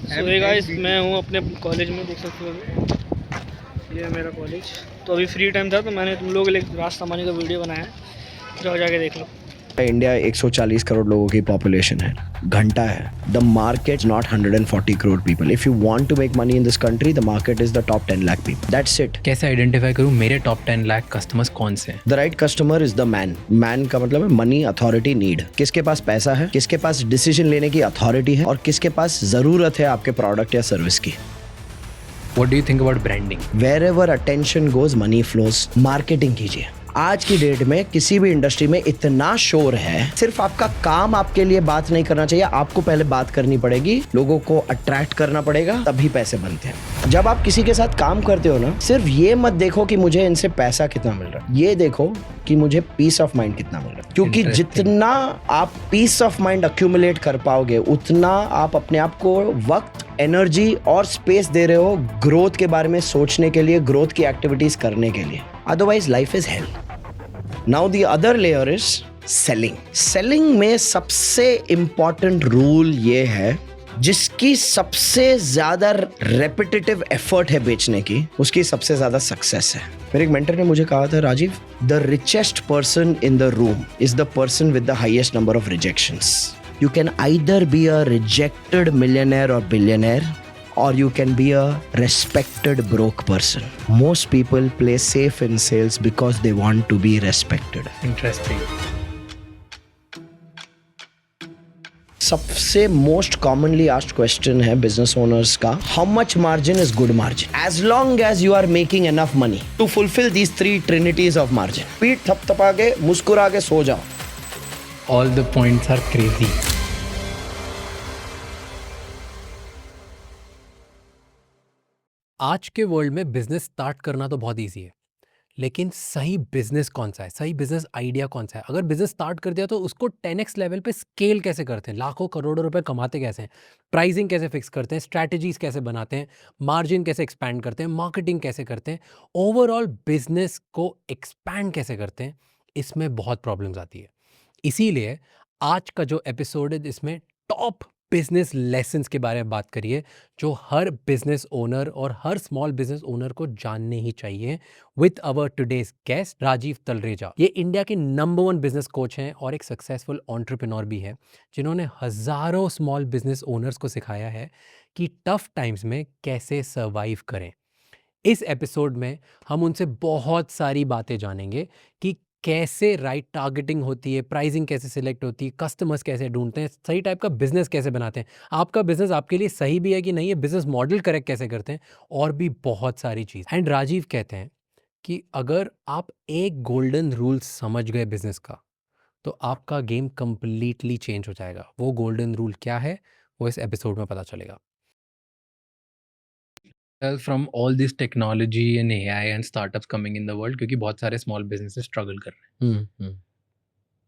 सो ये गाइस मैं हूँ अपने कॉलेज में, देख सकते हो अभी ये है मेरा कॉलेज। तो अभी फ्री टाइम था तो मैंने तुम लोगों के लिए एक रास्ता मानी का वीडियो बनाया है, जाओ जाके देख लो। इंडिया 140 करोड़ लोगों की पॉपुलेशन है, घंटा है। The market not 140 crore people. If you want to make money in this country, the market is the top 10 lakh people. That's it. कैसे आइडेंटिफाई करूं मेरे टॉप 10 लाख कस्टमर्स कौन से हैं? The right customer is the MAN. MAN का मतलब है money, authority, need. किसके पास पैसा है, किसके पास डिसीजन लेने की अथॉरिटी है, और किसके पास जरूरत है आपके प्रोडक्ट या सर्विस की। What do you think about branding? Wherever attention goes, money flows। Marketing कीजिए। आज की डेट में किसी भी इंडस्ट्री में इतना शोर है, सिर्फ आपका काम आपके लिए बात नहीं करना चाहिए, आपको पहले बात करनी पड़ेगी, लोगों को अट्रैक्ट करना पड़ेगा, तभी पैसे बनते हैं। जब आप किसी के साथ काम करते हो ना, सिर्फ ये मत देखो कि मुझे इनसे पैसा कितना मिल रहा है, ये देखो कि मुझे पीस ऑफ माइंड कितना मिल रहा है। क्योंकि जितना आप पीस ऑफ माइंड अक्यूमुलेट कर पाओगे, उतना आप अपने आप को वक्त, एनर्जी और स्पेस दे रहे हो ग्रोथ के बारे में सोचने के लिए, ग्रोथ की एक्टिविटीज करने के लिए। Otherwise life is hello. Now the other layer is selling. Selling में सबसे इंपॉर्टेंट रूल ये है, जिसकी सबसे ज्यादा रेपिटेटिव एफर्ट है बेचने की, उसकी सबसे ज्यादा सक्सेस है। मेरे एक मेंटर ने मुझे कहा था, Rajeev, the richest person in the room is the person with the highest number of rejections. You can either be a rejected millionaire or billionaire, or you can be a respected broke person. Most people play safe in sales because they want to be respected. Interesting. सबसे most commonly asked question है business owners का, how much margin is good margin? As long as you are making enough money to fulfil these 3 trinities of margin. पीठ थपथपा के, मुस्कुरा के सो जाओ। All the points are crazy. आज के वर्ल्ड में बिजनेस स्टार्ट करना तो बहुत इजी है, लेकिन सही बिजनेस कौन सा है, सही बिजनेस आइडिया कौन सा है? अगर बिजनेस स्टार्ट कर दिया तो उसको 10x लेवल पे स्केल कैसे करते हैं, लाखों करोड़ों रुपए कमाते कैसे हैं, प्राइसिंग कैसे फिक्स करते हैं, स्ट्रैटेजीज कैसे बनाते हैं, मार्जिन कैसे एक्सपैंड करते हैं, मार्केटिंग कैसे करते हैं, ओवरऑल बिजनेस को एक्सपैंड कैसे करते हैं, इसमें बहुत प्रॉब्लम्स आती है। इसीलिए आज का जो एपिसोड है, इसमें टॉप बिजनेस लेसन्स के बारे में बात करिए, जो हर बिजनेस ओनर और हर स्मॉल बिजनेस ओनर को जानने ही चाहिए, with our today's guest Rajiv Talreja. ये इंडिया के नंबर 1 बिजनेस कोच हैं और एक सक्सेसफुल एंटरप्रेन्योर भी है, जिन्होंने हजारों स्मॉल बिजनेस ओनर्स को सिखाया है कि टफ टाइम्स में कैसे सर्वाइव करें। इस एपिसोड में हम उनसे बहुत सारी बातें जानेंगे कि कैसे राइट टारगेटिंग होती है, प्राइसिंग कैसे सिलेक्ट होती है, कस्टमर्स कैसे ढूंढते हैं, सही टाइप का बिजनेस कैसे बनाते हैं, आपका बिजनेस आपके लिए सही भी है कि नहीं है, बिजनेस मॉडल करेक्ट कैसे करते हैं, और भी बहुत सारी चीज़। एंड राजीव कहते हैं कि अगर आप एक गोल्डन रूल समझ गए बिजनेस का, तो आपका गेम कंप्लीटली चेंज हो जाएगा। वो गोल्डन रूल क्या है, वो इस एपिसोड में पता चलेगा। From all this technology and AI and startups coming in the world, क्योंकि बहुत सारे small businesses struggle कर रहे हैं।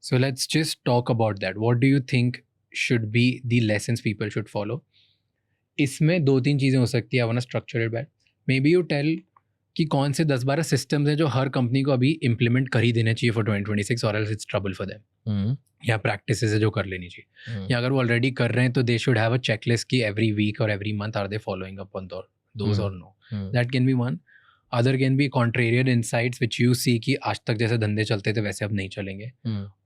So let's just talk about that. What do you think should be the lessons people should follow? इसमें 2-3 चीज़ें हो सकती है। I wanna structure it back. Maybe you tell कि कौन से 10-12 systems हैं जो हर कंपनी को अभी implement कर ही देने चाहिए for 2026, or else it's trouble for them. या practices है जो कर लेनी चाहिए, या अगर वो already कर रहे हैं तो they should have a checklist कि every week or every month are they following up on those or no. That can be one. Other can be contrarian insights which you see कि आज तक जैसे धंधे चलते थे वैसे अब नहीं चलेंगे,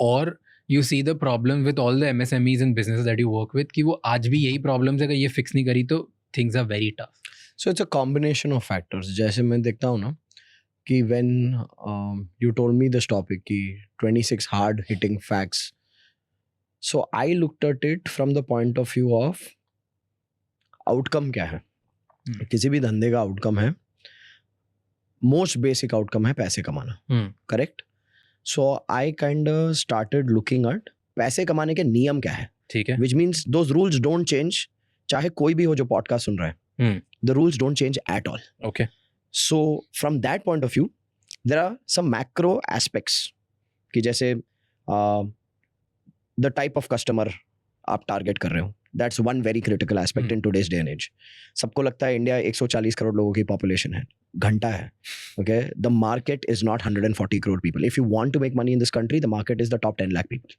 और you see the problem with all the MSMEs and businesses that you work with कि वो आज भी यही problems है कि ये fix नहीं करी तो things are very tough. So it's a combination of factors. जैसे मैं देखता हूँ ना कि when you told me this topic कि 26 hard hitting facts, so I looked at it from the point of view of outcome क्या है। किसी भी धंधे का आउटकम है, मोस्ट बेसिक आउटकम है पैसे कमाना, correct? So I kind started looking at पैसे कमाने के नियम क्या है, ठीक है, which means those rules don't change, चाहे कोई भी हो जो पॉडकास्ट सुन रहा है, the rules don't change at all. Okay, so from that point of view there are some macro aspects कि जैसे द टाइप ऑफ कस्टमर आप टारगेट कर रहे हो, that's one very critical aspect in today's day and age. सबको लगता है India 140 crore लोगों की पॉपुलेशन है, घंटा है, okay? The market is not 140 crore people. If you want to make money in this country, the market is the top 10 lakh people.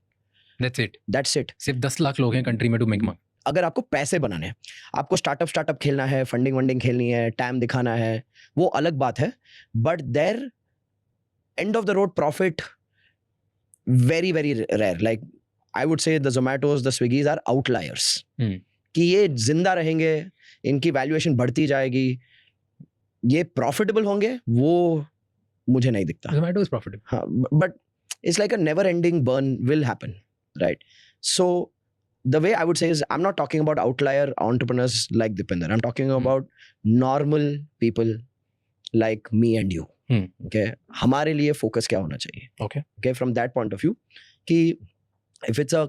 that's it. That's it. सिर्फ 10 लाख लोग हैं कंट्री में टू मेक मनी। अगर आपको पैसे बनाने हैं, आपको स्टार्टअप खेलना है, फंडिंग खेलनी है, टाइम दिखाना है, वो अलग बात है. But there end of the road profit very very rare. Like I would say the Zomatos, the Swiggys are outliers. कि ये जिंदा रहेंगे, इनकी वैल्यूएशन बढ़ती जाएगी, ये प्रॉफिटेबल होंगे, वो मुझे नहीं दिखता. Zomato is profitable. हाँ, but it's like a never ending burn will happen, right? So the way I would say is, I'm not talking about outlier entrepreneurs like Dipinder. I'm talking about normal people like me and you. Okay, हमारे लिए focus क्या होना चाहिए? Okay, from that point of view, कि if it's a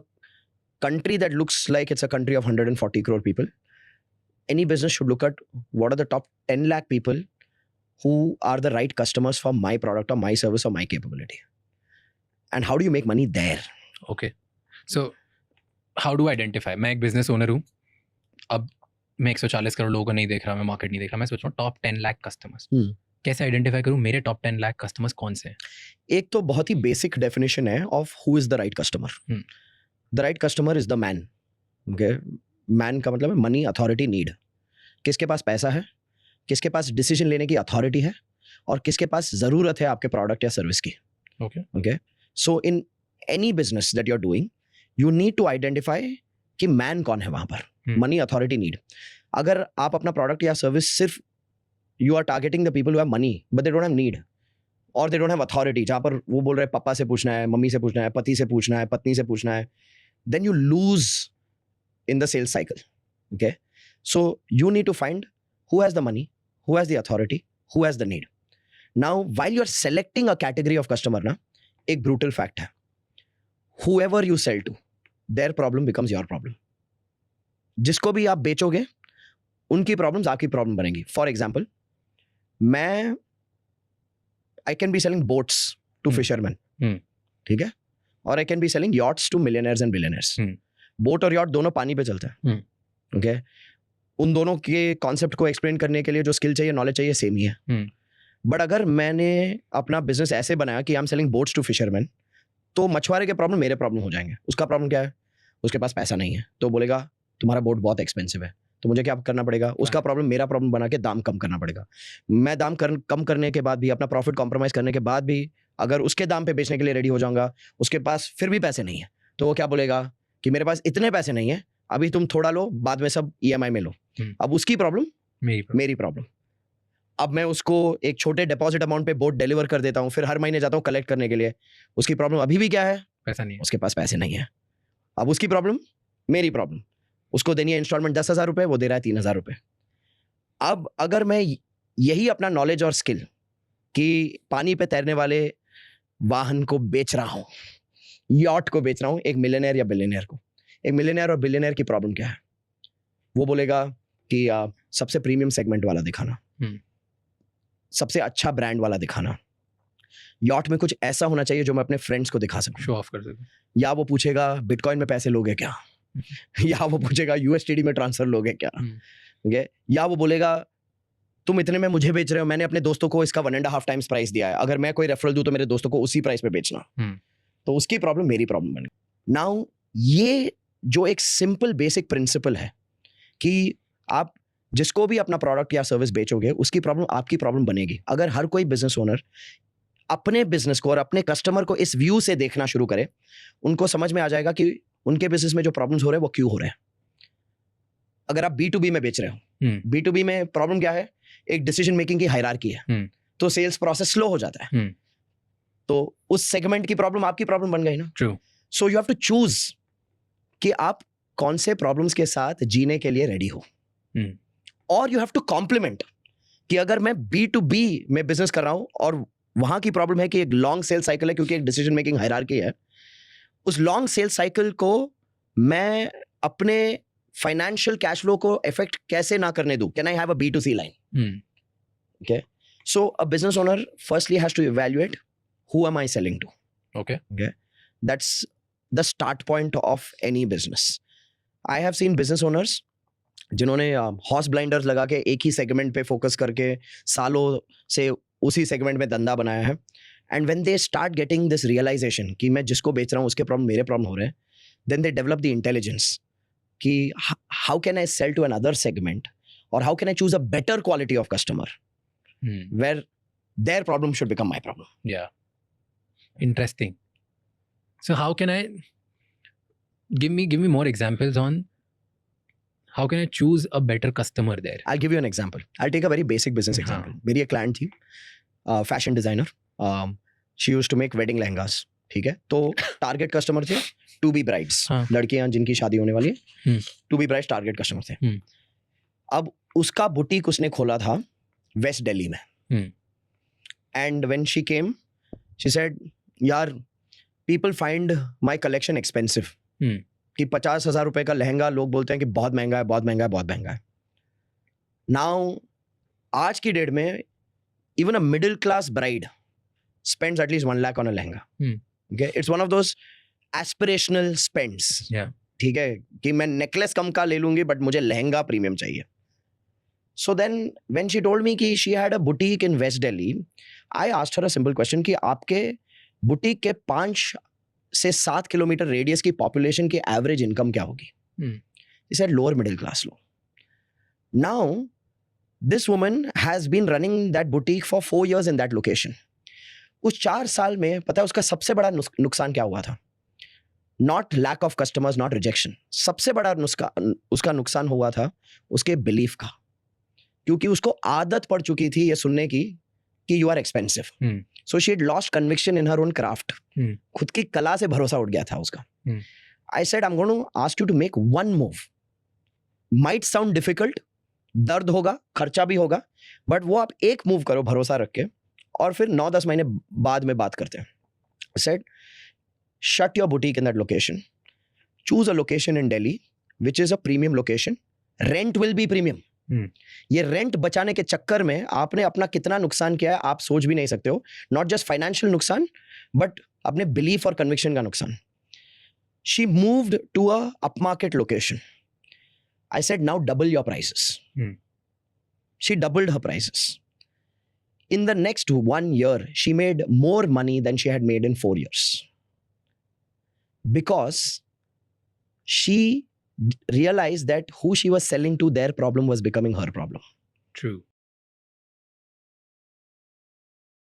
country that looks like it's a country of 140 crore people, any business should look at what are the top 10 lakh people who are the right customers for my product or my service or my capability. And how do you make money there? Okay, so how do identify? मैं एक business owner हूँ, अब मैं 140 करोड़ लोगों को नहीं देख रहा, मैं मार्केट नहीं देख रहा, मैं सोच रहा हूँ टॉप 10 लाख कस्टमर्स. कैसे आइडेंटिफाई करूँ मेरे टॉप 10 लाख कस्टमर्स कौन से हैं? एक तो बहुत ही बेसिक डेफिनेशन है of who is the right customer. The right customer is the man. Okay, man का मतलब है मनी, अथॉरिटी, नीड. किसके पास पैसा है, किसके पास डिसीजन लेने की अथॉरिटी है, और किसके पास ज़रूरत है आपके प्रोडक्ट या सर्विस की. Okay, so in any business that you are doing, you need to identify कि मैन कौन है वहां पर. Money, authority, need. अगर आप अपना प्रोडक्ट या सर्विस सिर्फ you are targeting the people who have money but they don't have need और दे डोंट हैव अथॉरिटी, जहां पर वो बोल रहे हैं पापा से पूछना है, मम्मी से पूछना है, पति से पूछना है, पत्नी से पूछना है, then you lose in the sales cycle. Okay, so you need to find who has the money, who has the authority, who has the need. Now while you are selecting a category of customer ना, एक brutal fact है, whoever you sell to, their problem becomes your problem. जिसको भी आप बेचोगे उनकी problems आपकी problem बनेगी. For example, मैं I can be selling boats to fisherman, ठीक है, और I can be selling yachts to millionaires and billionaires. Boat और यॉट दोनों पानी पे चलते हैं. ओके, उन दोनों के कॉन्सेप्ट को एक्सप्लेन करने के लिए जो स्किल चाहिए, नॉलेज चाहिए, सेम ही है. बट अगर मैंने अपना बिजनेस ऐसे बनाया कि I am selling boats to fisherman, तो मछुआरे के प्रॉब्लम मेरे प्रॉब्लम हो जाएंगे. उसका प्रॉब्लम क्या है? उसके पास पैसा नहीं है, तो बोलेगा तुम्हारा बोट बहुत एक्सपेंसिव है, तो मुझे क्या करना पड़ेगा? उसका प्रॉब्लम मेरा प्रॉब्लम बना के दाम कम करना पड़ेगा. मैं दाम कम करने के बाद भी, अपना प्रॉफिट कॉम्प्रोमाइज करने के बाद भी, अगर उसके दाम पे बेचने के लिए रेडी हो जाऊंगा, उसके पास फिर भी पैसे नहीं है, तो वो क्या बोलेगा कि मेरे पास इतने पैसे नहीं है, अभी तुम थोड़ा लो, बाद में सब EMI में लो. अब उसकी प्रॉब्लम मेरी प्रॉब्लम. अब मैं उसको एक छोटे डिपॉजिट अमाउंट पे बोट डिलीवर कर देता हूँ, फिर हर महीने जाता हूँ कलेक्ट करने के लिए. उसकी प्रॉब्लम अभी भी क्या है? पैसा नहीं है. उसके पास पैसे नहीं है. अब उसकी प्रॉब्लम मेरी प्रॉब्लम. उसको देनी है इंस्टॉलमेंट 10,000 रुपये, वो दे रहा है 3,000 रुपये. अब अगर मैं यही अपना नॉलेज और स्किल कि पानी पे तैरने वाले वाहन को बेच रहा हूँ, यॉट को बेच रहा हूँ एक मिलियनेयर या बिलियनेयर को, एक मिलियनेयर और बिलियनेयर की प्रॉब्लम क्या है? वो बोलेगा कि सबसे प्रीमियम सेगमेंट वाला दिखाना, सबसे अच्छा ब्रांड वाला दिखाना, यॉट में कुछ ऐसा होना चाहिए जो मैं अपने फ्रेंड्स को दिखा सकूं, शो ऑफ कर सकूं. या वो पूछेगा बिटकॉइन में पैसे लोगे क्या, या वो पूछेगा USDT में ट्रांसफर लोगे क्या. ओके, या वो बोलेगा तुम इतने में मुझे बेच रहे हो, मैंने अपने दोस्तों को इसका 1.5 टाइम्स प्राइस दिया है, अगर मैं कोई रेफरल दूं तो मेरे दोस्तों को उसी प्राइस पे बेचना. तो उसकी प्रॉब्लम मेरी प्रॉब्लम बन गई. नाउ ये जो एक सिंपल बेसिक प्रिंसिपल है कि आप जिसको भी अपना प्रोडक्ट या सर्विस बेचोगे, उसकी प्रॉब्लम आपकी प्रॉब्लम बनेगी. अगर हर कोई बिजनेस ओनर अपने बिजनेस को और अपने कस्टमर को इस व्यू से देखना शुरू करे, उनको समझ में आ जाएगा कि उनके बिजनेस में जो प्रॉब्लम्स हो रहे हैं वो क्यों हो रहे हैं. अगर आप B2B में बेच रहे हो, B2B में प्रॉब्लम क्या है? एक डिसीजन मेकिंग की हायरार्की है, तो सेल्स प्रोसेस स्लो हो जाता है. तो उस सेगमेंट की प्रॉब्लम आपकी प्रॉब्लम बन गई ना. True. So you have to choose कि आप कौन से प्रॉब्लम्स के साथ जीने के लिए रेडी हो. और यू हैव टू कॉम्प्लीमेंट कि अगर मैं B2B में बिजनेस कर रहा हूं और वहां की प्रॉब्लम है कि एक लॉन्ग सेल्स साइकिल है, क्योंकि एक डिसीजन मेकिंग हायरार्की है, उस लॉन्ग सेल्स साइकिल को मैं अपने फाइनेंशियल कैश फ्लो को इफेक्ट कैसे ना करने दूं. Can I have a B2C line? Okay, so a business owner firstly has to evaluate who am I selling to. Okay, that's the start point of any business. I have seen business owners जिन्होंने horse blinders लगा के एक ही segment पे focus करके सालों से उसी segment में धंधा बनाया है. And when they start getting this realisation कि मैं जिसको बेच रहा हूँ उसके प्रॉब्लम मेरे प्रॉब्लम हो रहे हैं, then they develop the intelligence कि how can I sell to another segment or how can I choose a better quality of customer where their problem should become my problem. Yeah. Interesting. So how can I give me more examples on how can I choose a better customer there? I'll give you an example. I'll take a very basic business example. मेरी एक client थी, fashion designer. She used to make wedding lehengas. ठीक है, तो target customer थे to be brides, लड़कियां जिनकी शादी होने वाली है, to be brides target customer थे. अब उसका बुटीक उसने खोला था वेस्ट दिल्ली में. And when she came she said यार people find my collection expensive, कि 50,000 रुपए का लहंगा लोग बोलते हैं कि बहुत महंगा है, बहुत महंगा है, बहुत महंगा है. नाउ आज की डेट में even a middle class bride spends at least 1 lakh on a lehenga. Okay, it's one of those aspirational spends. Yeah. ठीक है, कि मैं नेकलेस कम का ले लूंगी बट मुझे लहंगा प्रीमियम चाहिए. So then when she told me कि she had a boutique in West Delhi, I asked her a simple question कि आपके बुटीक के 5 से 7 किलोमीटर रेडियस की पॉपुलेशन की एवरेज इनकम क्या होगी? She said lower middle class low. Now this woman has been running that boutique for 4 years in that location. उस 4 साल में पता है उसका सबसे बड़ा नुकसान क्या हुआ था? Not lack of customers, not rejection. सबसे बड़ा उसका नुकसान हुआ था उसके बिलीफ का, क्योंकि उसको आदत पड़ चुकी थी ये सुनने की कि you are expensive. So she had lost conviction in her own craft. खुद की कला से भरोसा उठ गया था उसका. I said I am going to ask you to make one move. Might sound difficult, दर्द होगा, खर्चा भी होगा, बट वो आप एक मूव करो भरोसा रख के, और फिर 9-10 महीने बाद में बात करते हैं. Said shut your boutique in that location, choose a location in Delhi which is a premium location, rent will be premium. ये रेंट बचाने के चक्कर में आपने अपना कितना नुकसान किया है आप सोच भी नहीं सकते हो. नॉट जस्ट फाइनेंशियल नुकसान बट अपने बिलीफ और कन्विक्शन का नुकसान. She moved to a upmarket location. I said now double your prices. She doubled her prices. In the next 1 year, she made more money than she had made in 4 years. Because she realized that who she was selling to, their problem was becoming her problem. True.